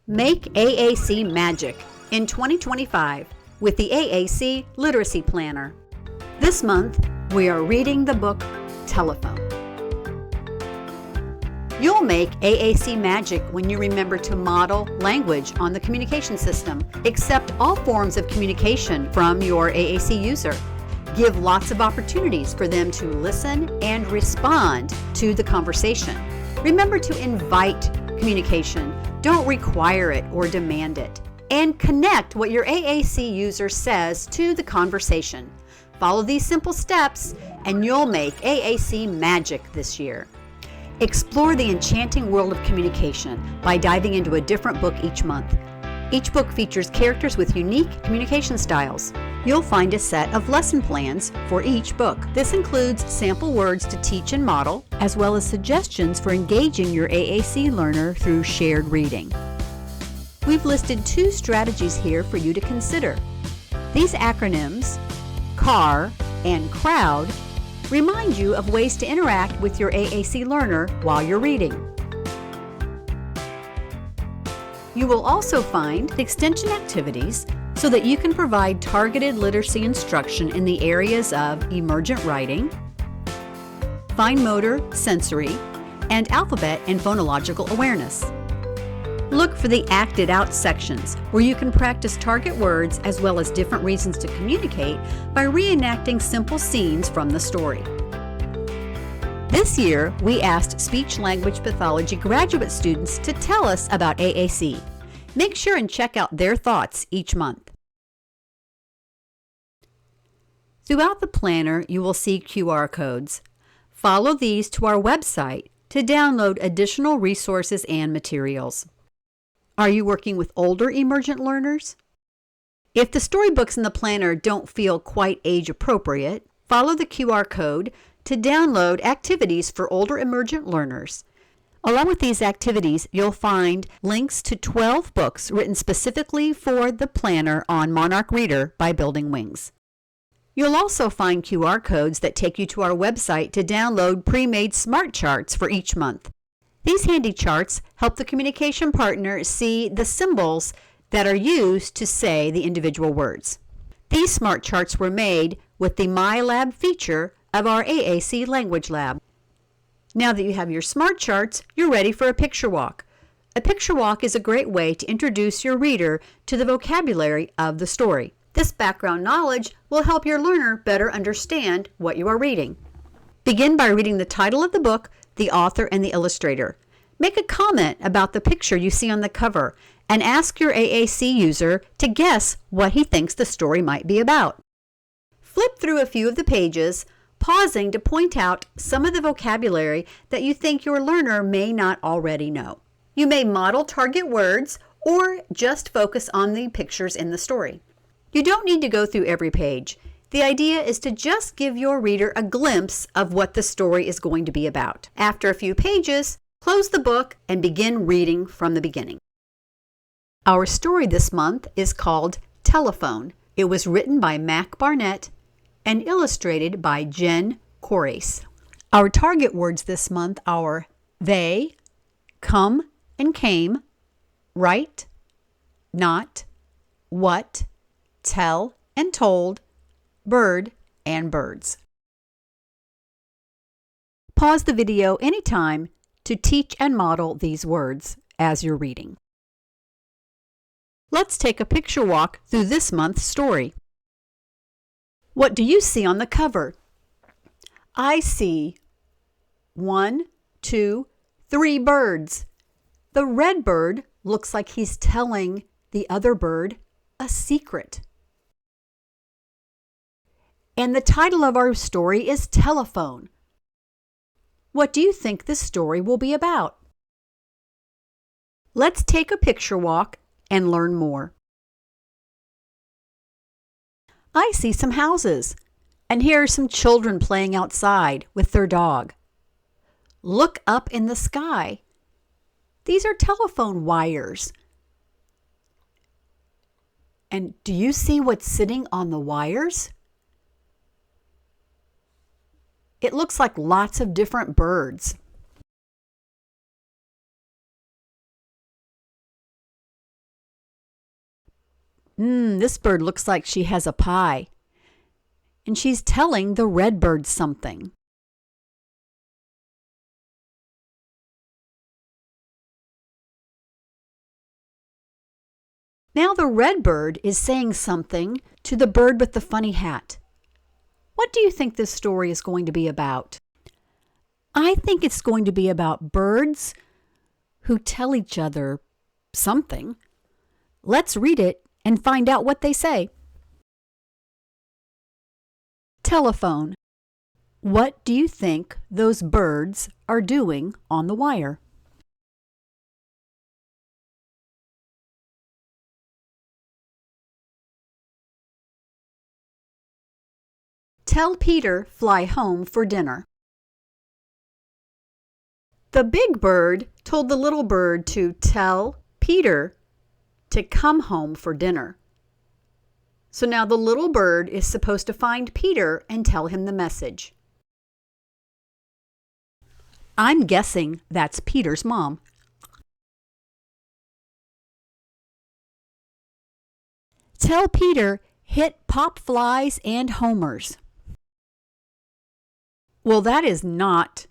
Make AAC magic in 2025 with the AAC Literacy Planner. This month, we are reading the book Telephone. You'll make AAC magic when you remember to model language on the communication system. Accept all forms of communication from your AAC user. Give lots of opportunities for them to listen and respond to the conversation. Remember to invite communication. Don't require it or demand it. And connect what your AAC user says to the conversation. Follow these simple steps and you'll make AAC magic this year. Explore the enchanting world of communication by diving into a different book each month. Each book features characters with unique communication styles. You'll find a set of lesson plans for each book. This includes sample words to teach and model, as well as suggestions for engaging your AAC learner through shared reading. We've listed 2 strategies here for you to consider. These acronyms, CAR and CROWD, remind you of ways to interact with your AAC learner while you're reading. You will also find extension activities so that you can provide targeted literacy instruction in the areas of emergent writing, fine motor, sensory, and alphabet and phonological awareness. Look for the acted out sections where you can practice target words as well as different reasons to communicate by reenacting simple scenes from the story. This year, we asked speech-language pathology graduate students to tell us about AAC. Make sure and check out their thoughts each month. Throughout the planner, you will see QR codes. Follow these to our website to download additional resources and materials. Are you working with older emergent learners? If the storybooks in the planner don't feel quite age appropriate, follow the QR code to download activities for older emergent learners. Along with these activities, you'll find links to 12 books written specifically for the planner on Monarch Reader by Building Wings. You'll also find QR codes that take you to our website to download pre-made smart charts for each month. These handy charts help the communication partner see the symbols that are used to say the individual words. These smart charts were made with the My Lab feature of our AAC Language Lab. Now that you have your smart charts, you're ready for a picture walk. A picture walk is a great way to introduce your reader to the vocabulary of the story. This background knowledge will help your learner better understand what you are reading. Begin by reading the title of the book, the author, and the illustrator. Make a comment about the picture you see on the cover and ask your AAC user to guess what he thinks the story might be about. Flip through a few of the pages, pausing to point out some of the vocabulary that you think your learner may not already know. You may model target words or just focus on the pictures in the story. You don't need to go through every page. The idea is to just give your reader a glimpse of what the story is going to be about. After a few pages, close the book and begin reading from the beginning. Our story this month is called Telephone. It was written by Mac Barnett and illustrated by Jen Corace. Our target words this month are they, come and came, right, not, what, tell and told, bird, and birds. Pause the video anytime to teach and model these words as you're reading. Let's take a picture walk through this month's story. What do you see on the cover? I see 1, 2, 3 birds. The red bird looks like he's telling the other bird a secret. And the title of our story is Telephone. What do you think this story will be about? Let's take a picture walk and learn more. I see some houses, and here are some children playing outside with their dog. Look up in the sky. These are telephone wires. And do you see what's sitting on the wires? It looks like lots of different birds. This bird looks like she has a pie. And she's telling the red bird something. Now the red bird is saying something to the bird with the funny hat. What do you think this story is going to be about? I think it's going to be about birds who tell each other something. Let's read it and find out what they say. Telephone. What do you think those birds are doing on the wire? Tell Peter fly home for dinner. The big bird told the little bird to tell Peter to come home for dinner. So now the little bird is supposed to find Peter and tell him the message. I'm guessing that's Peter's mom. Tell Peter hit pop flies and homers. Well, that is not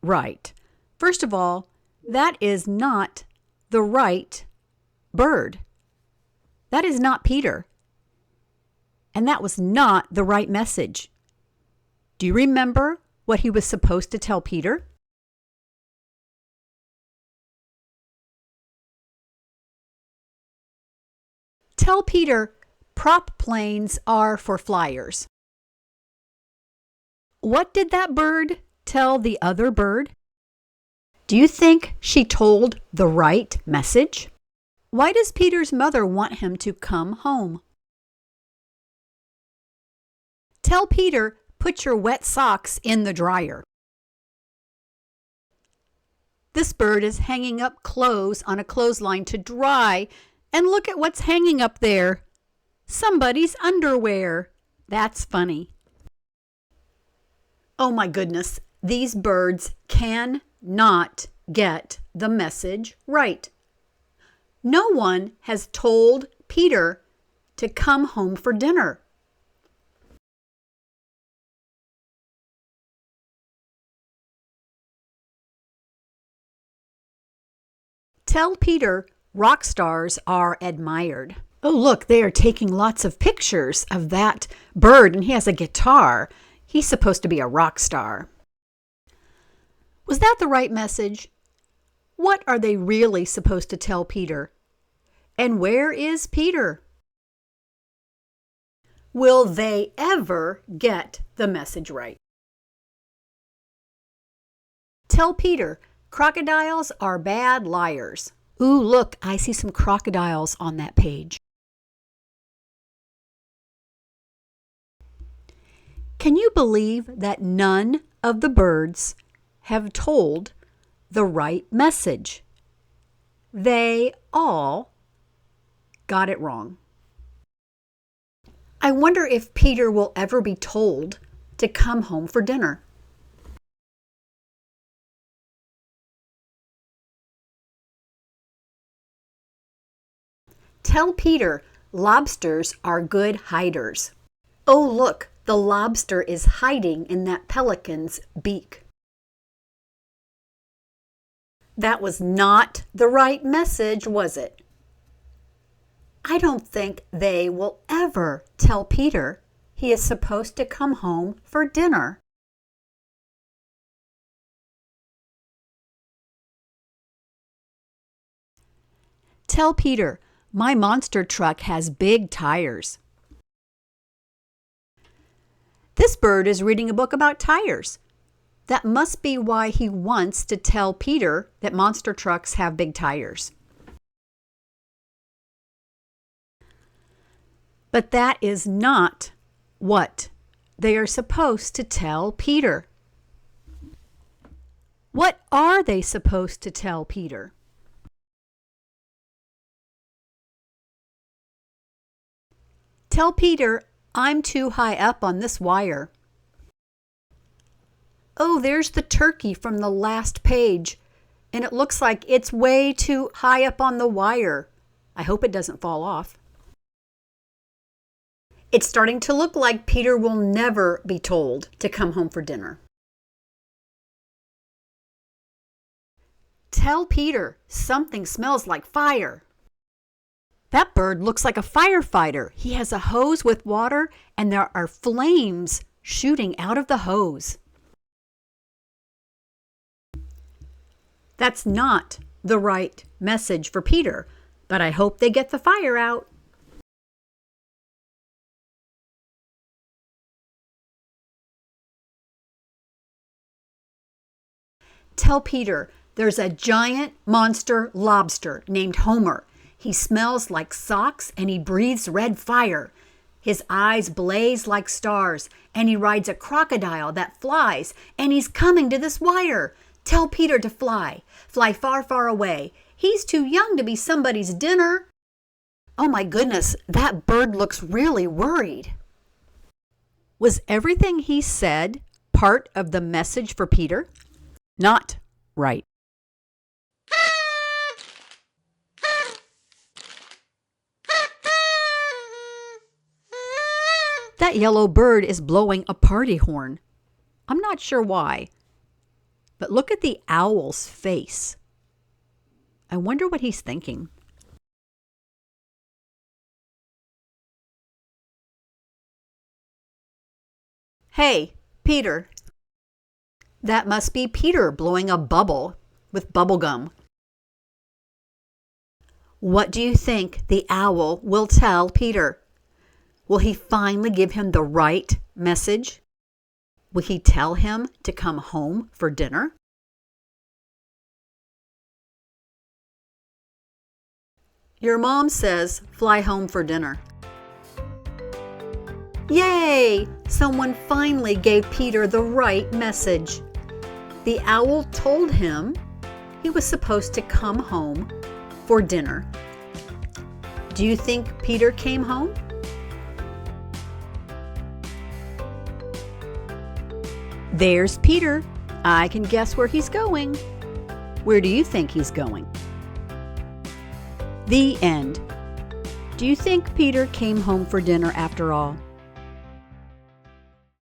right. First of all, that is not the right bird. That is not Peter. And that was not the right message. Do you remember what he was supposed to tell Peter? Tell Peter prop planes are for flyers. What did that bird tell the other bird? Do you think she told the right message? Why does Peter's mother want him to come home? Tell Peter, put your wet socks in the dryer. This bird is hanging up clothes on a clothesline to dry, and look at what's hanging up there. Somebody's underwear. That's funny. Oh my goodness, these birds cannot get the message right. No one has told Peter to come home for dinner. Tell Peter rock stars are admired. Oh, look, they are taking lots of pictures of that bird, and he has a guitar. He's supposed to be a rock star. Was that the right message? What are they really supposed to tell Peter? And where is Peter? Will they ever get the message right? Tell Peter, crocodiles are bad liars. Ooh, look, I see some crocodiles on that page. Can you believe that none of the birds have told the right message? They all got it wrong. I wonder if Peter will ever be told to come home for dinner. Tell Peter lobsters are good hiders. Oh, look, the lobster is hiding in that pelican's beak. That was not the right message, was it? I don't think they will ever tell Peter he is supposed to come home for dinner. Tell Peter, my monster truck has big tires. This bird is reading a book about tires. That must be why he wants to tell Peter that monster trucks have big tires. But that is not what they are supposed to tell Peter. What are they supposed to tell Peter? Tell Peter, I'm too high up on this wire. Oh, there's the turkey from the last page, and it looks like it's way too high up on the wire. I hope it doesn't fall off. It's starting to look like Peter will never be told to come home for dinner. Tell Peter something smells like fire. That bird looks like a firefighter. He has a hose with water and there are flames shooting out of the hose. That's not the right message for Peter, but I hope they get the fire out. Tell Peter there's a giant monster lobster named Homer. He smells like socks and he breathes red fire. His eyes blaze like stars and he rides a crocodile that flies and he's coming to this wire. Tell Peter to fly far, far away. He's too young to be somebody's dinner. Oh my goodness, that bird looks really worried. Was everything he said part of the message for Peter? Not right. That yellow bird is blowing a party horn. I'm not sure why, but look at the owl's face. I wonder what he's thinking. Hey, Peter. That must be Peter blowing a bubble with bubble gum. What do you think the owl will tell Peter? Will he finally give him the right message? Will he tell him to come home for dinner? Your mom says, fly home for dinner. Yay! Someone finally gave Peter the right message. The owl told him he was supposed to come home for dinner. Do you think Peter came home? There's Peter. I can guess where he's going. Where do you think he's going? The end. Do you think Peter came home for dinner after all?